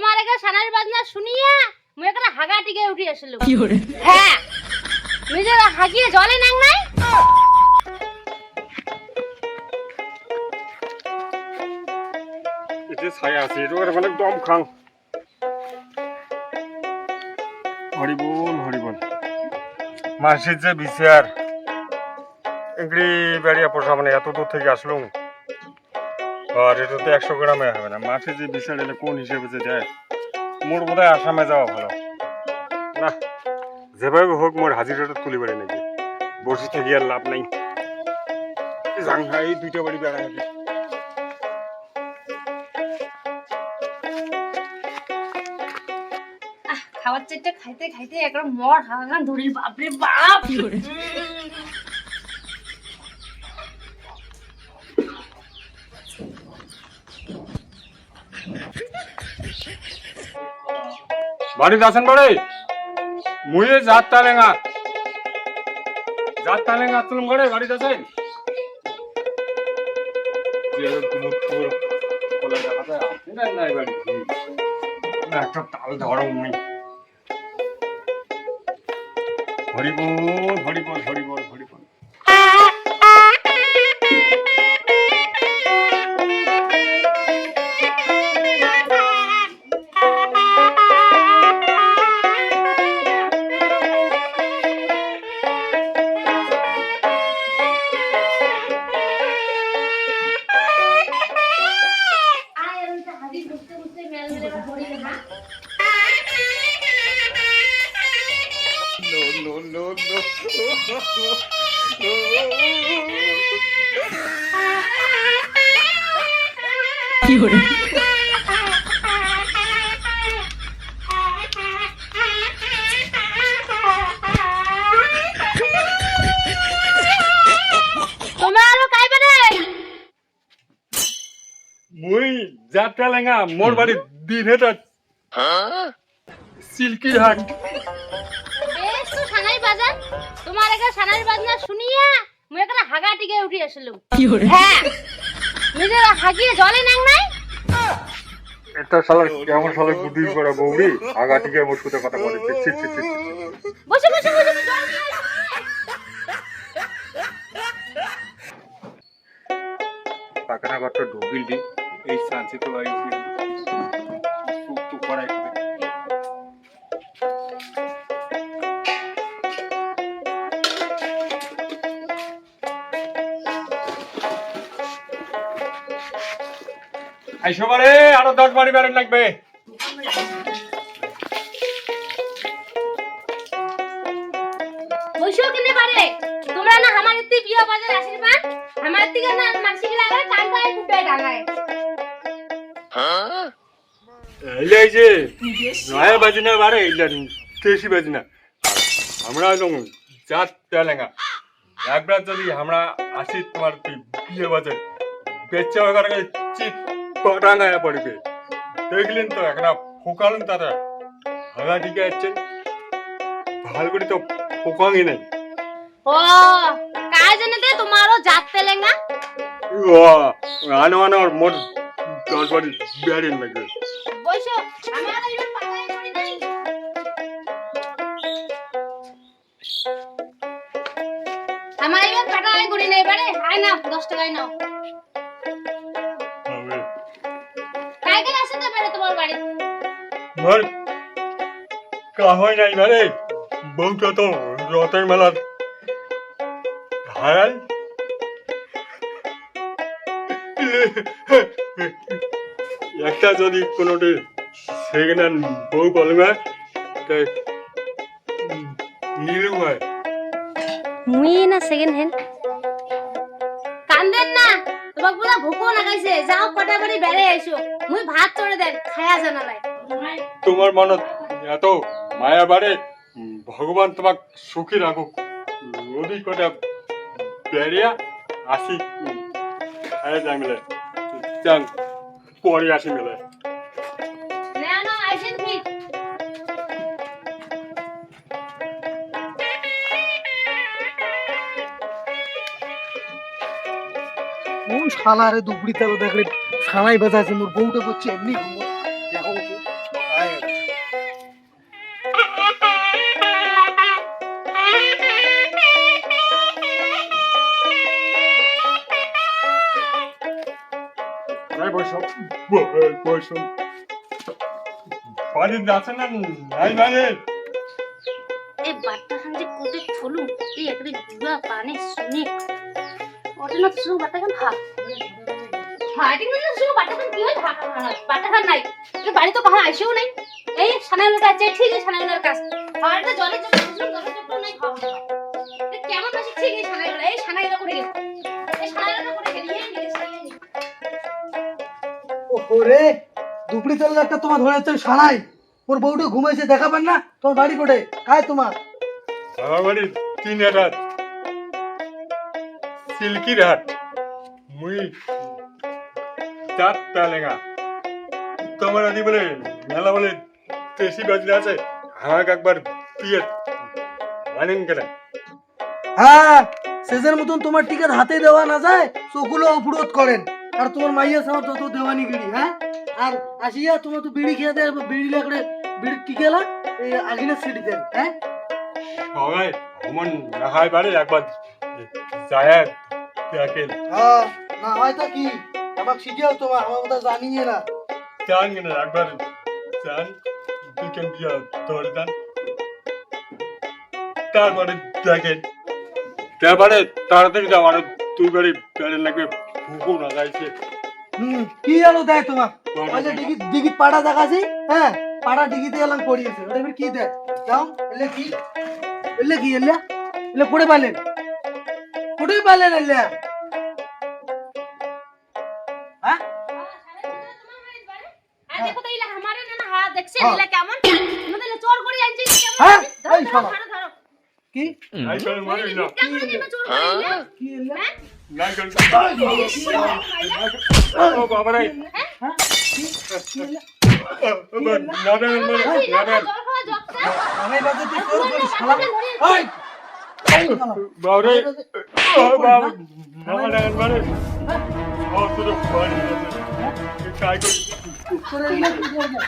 তোমার এখানে সানার বাজনা শুনিয়া মুই এখানে হাগা টিকে উঠি আসলো হ্যাঁ নিজে হাগিয়ে জলে নাং নাই এতে ছায়া আছে এটা মানে দম খাং হরিবল মাসির যে বিচার এগুলি বেড়িয়া পোষা মানে এত দূর থেকে আসলুম আর এটা তো 100 গ্রামে হবে না মাসির যে বিচার এলে কোন হিসেবে যে দেয় মোর বোধ হয় আসামে যাওয়া ভালো না যেভাবে হোক মোর হাজিরাটা তুলি বেড়ে নাকি বসে থেকে আর লাভ নাই জাংহা এই দুইটা বাড়ি বেড়া নাকি খাবার চাইতে খাইতে খাইতে একদম মর হাগান ধরির বাপরে বাপ বাড়িতে আছেন বাড়ি মুয়ে জাত তালেঙ্গা তুলুম গড়ে বাড়িতে আছেন একটা তাল ধরো মুই হরিবল মুই যাত্রা লেঙ্গা মোর বাড়ি দিন হেটা সিল্কির হাট বেশ তো সানাই বাজান তোমার এখানে সানাই বাজনা শুনিয়া মুই এখানে হাগা টিকে উঠি আসলো হ্যাঁ নিজে হাগিয়ে জলে নাং নাই এটা শালা কেমন শালা বুদ্ধি করা বউরি আগাটিকে মোর সাথে কথা বলে বসে পাকানা ঘরটা ঢুকিল দি এই সানসি তো বাড়ি তো করাই হবে আইসো বারে আরো 10 বাড়ি বেরেন লাগবে বসো কেনে পারে তোমরা না আমার ইতি বিয়া বাজার আশীর্বাদ আমার থেকে না মানসিক লাগায় কানটায় ফুটায় ডাঙায় এই যে নয়া বাজনা বারে ইলেন কেসি বাজনা আমরা লোক জাত তেলেঙ্গা একবার যদি আমরা আসি তোমার বিয়ে বাজে বেচ্চা বাগার চিপ পটাঙ্গায় পড়বে দেখলেন তো একটা ফোকালুন তারা হাগা দিকে আসছেন ভাল করে তো ফোকাঙ্গই নাই ও কাজ জানে দে তোমারও জাত তেলেঙ্গা ও আনো মোর 10 বাড়ি বেরেন লাগবে বসো আমার এইবার পাতায় পড়ি নাই আমার এইবার পাতায় পড়ি নাই পারে আয় না 10 টাকায় নাও কাইকে আসতে পারে তোমার বাড়ি মোর কাহই নাই বারে বউটা তো রতন মেলার হারাল একটা যদি কোনোটি সেকেন্ড হ্যান্ড বউ বলে না তাই নিলু হয় মুই না সেকেন্ড হ্যান্ড কান্দেন না তোমাক পুরা ভুকো লাগাইছে যাও কটা বাড়ি বেড়ে আইছো মুই ভাত চড়ে দেন খায়া জানালাই তোমার মনত এত মায়া বাড়ে ভগবান তোমাক সুখী রাখুক নদী কটা বেরিয়া আসি খায়া যাই মিলে চান পরে আসি মিলে না না আইছেন ঠিক কোন শালারে দুপুরি তেল দেখলে সানাই বাজাছে মোর বউটা করছে এমনি দেখো বসো বাড়িতে আছে না নাই বাড়ি এই বাট্টা খান যে কোটে থলু এই একরে গুয়া পানে শুনে ওটা না শুরু বাট্টা খান খা হাইটিং না শুরু বাট্টা খান কি হয় বাট্টা খান নাই এই বাড়ি তো কখন আইসেও নাই এই সানাইলের কাছে ঠিক আছে সানাইলের কাছে আর একটা জলের জন্য জলের জন্য নাই খাওয়া কেমন আছে ঠিক এই সানাইলা এই সানাইলা করে গেছে এই সানাইলা করে গেছে এই নিয়ে সানাইলা ওরে দুপুরি তেল একটা তোমার ধরেছে সারাই ওর বউটা ঘুমাইছে দেখাবেন না তোমার বাড়ি কোটে কায় তোমার আমার বাড়ি 3 রাত সিল্কি রাত মুই 4 তালেঙ্গা তোমার আদি বলে মেলা বলে দেশি বাজনা আছে আমাকে একবার বিয়ে মানেন কেন হ্যাঁ শেষের মতন তোমার টিকিট হাতে দেওয়া না যায় চোখগুলো অপরোধ করেন আর তোমার মাইয়া সামনে তত দেওয়ানি গিরি হ্যাঁ আর আসিয়া তোমার তো বিড়ি খেয়ে দেয় বিড়ি লাগলে বিড়ি টিকেলা এই আগিনা সিটি দেন হ্যাঁ সবাই অমন না হয় পারে একবার যায় দেখেন হ্যাঁ না হয়তো কি আমাকে শিখিয়াও তোমার আমার কথা জানিয়ে না চান কেন একবার চান চিকেন দিয়ে ধরে দেন তারপরে দেখেন তারপরে তাড়াতাড়ি যাও আর 2 বাড়ি বেড়ে লাগবে ভুকু না যাইছে কি আলো দেয় তোমার আচ্ছা ডিগি পাড়া দেখাছি হ্যাঁ পাড়া ডিগিতে এলাম পড়িয়েছে ওটা ফির কি দেয় যাও এলে কি এলে পড়ে পালেন এলে হ্যাঁ আর দেখো তো ইলা আমারে না হাত দেখছে ইলা কেমন আমাদের চোর করে আনছি কেমন হ্যাঁ ধরো এই সব ধরো ধরো কি আই করে মারে না কেমন নিমা চোর করে ইলা কি এলে হ্যাঁ না করে ও বাবা রে হ্যাঁ কি এলে না না না জল খাওয়া জগটা আমি বাজে তুই তোর করে শালা এই বাবা রে ও বাবা না না মারে ও তোর বাড়ি কাই করে তোর এলে কি করবে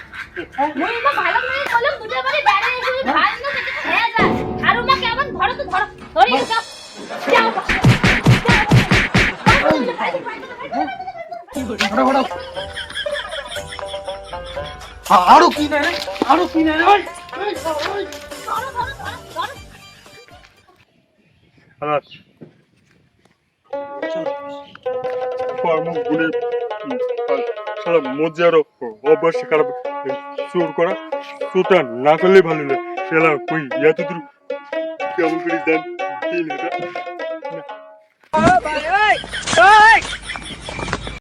মুই মা ভালো করে কলম দুটো বারে বেড়ে এসে ভাই না থেকে হয়ে যায় আর মা কেমন ধরো তো ধরো ধরি যাও যাও আরো কি না রে আরো কি না রে আর কর্ম গুলি সারা মজার অভ্যাস খারাপ চোর করা চোরটা না করলে ভালো লাগে সেলা কই এত দূর কেমন করে দেন 3 হাজার